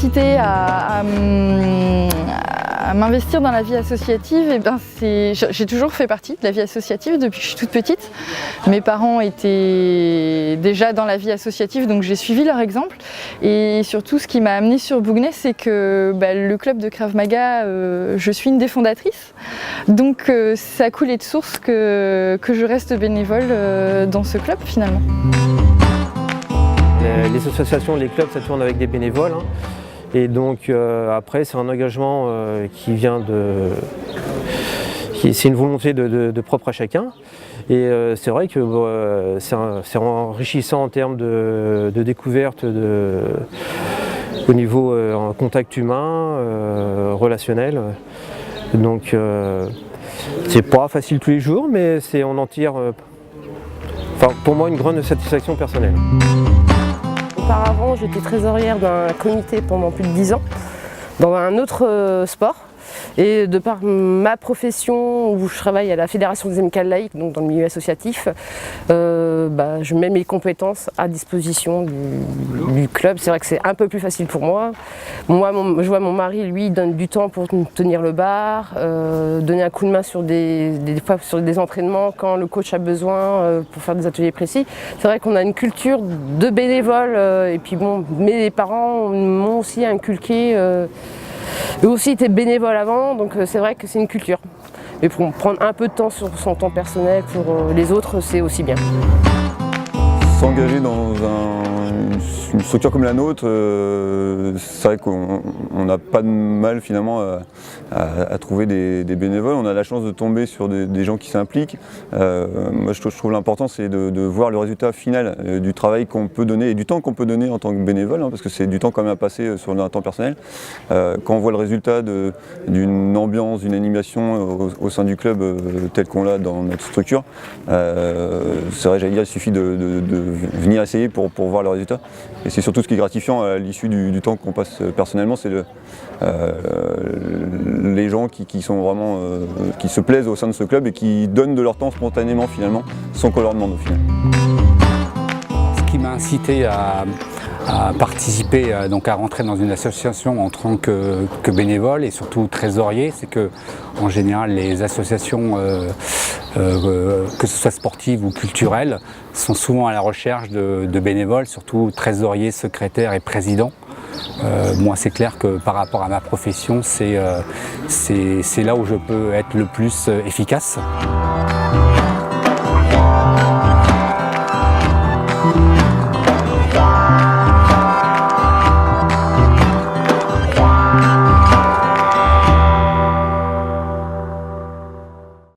incité à m'investir dans la vie associative, j'ai toujours fait partie de la vie associative depuis que je suis toute petite. Mes parents étaient déjà dans la vie associative, donc j'ai suivi leur exemple. Et surtout, ce qui m'a amenée sur Bouguenais, c'est que le club de Krav Maga, je suis une des fondatrices. Donc ça a coulé de source que je reste bénévole dans ce club finalement. Les associations, les clubs, ça tourne avec des bénévoles. Et donc après, c'est un engagement qui vient de... C'est une volonté de propre à chacun. Et c'est vrai que c'est enrichissant en termes de découverte au niveau contact humain, relationnel. Donc c'est pas facile tous les jours, mais on en tire pour moi une grande satisfaction personnelle. Auparavant, j'étais trésorière d'un comité pendant plus de 10 ans, dans un autre sport. Et de par ma profession, où je travaille à la Fédération des amicales laïques, donc dans le milieu associatif, je mets mes compétences à disposition du club. C'est vrai que c'est un peu plus facile pour moi. Moi, je vois mon mari, lui, donne du temps pour tenir le bar, donner un coup de main sur des fois sur des entraînements quand le coach a besoin pour faire des ateliers précis. C'est vrai qu'on a une culture de bénévoles et puis bon, mes parents m'ont aussi inculqué. Eux aussi étaient bénévoles avant, donc c'est vrai que c'est une culture. Et pour prendre un peu de temps sur son temps personnel pour les autres, c'est aussi bien. S'engager dans une structure comme la nôtre, c'est vrai qu'on n'a pas de mal finalement à trouver des bénévoles. On a la chance de tomber sur des gens qui s'impliquent. Moi je trouve l'important c'est de voir le résultat final du travail qu'on peut donner et du temps qu'on peut donner en tant que bénévole, parce que c'est du temps quand même à passer sur un temps personnel. Quand on voit le résultat d'une ambiance, d'une animation au sein du club tel qu'on l'a dans notre structure, c'est vrai, j'allais dire, il suffit de venir essayer pour voir le résultat. Et c'est surtout ce qui est gratifiant à l'issue du temps qu'on passe personnellement, c'est les gens qui sont vraiment qui se plaisent au sein de ce club et qui donnent de leur temps spontanément finalement, sans qu'on leur demande au final. Ce qui m'a incité à participer, donc à rentrer dans une association en tant que bénévole et surtout trésorier, c'est que en général les associations, que ce soit sportives ou culturelles, sont souvent à la recherche de bénévoles, surtout trésoriers, secrétaires et présidents. Moi c'est clair que par rapport à ma profession, c'est là où je peux être le plus efficace.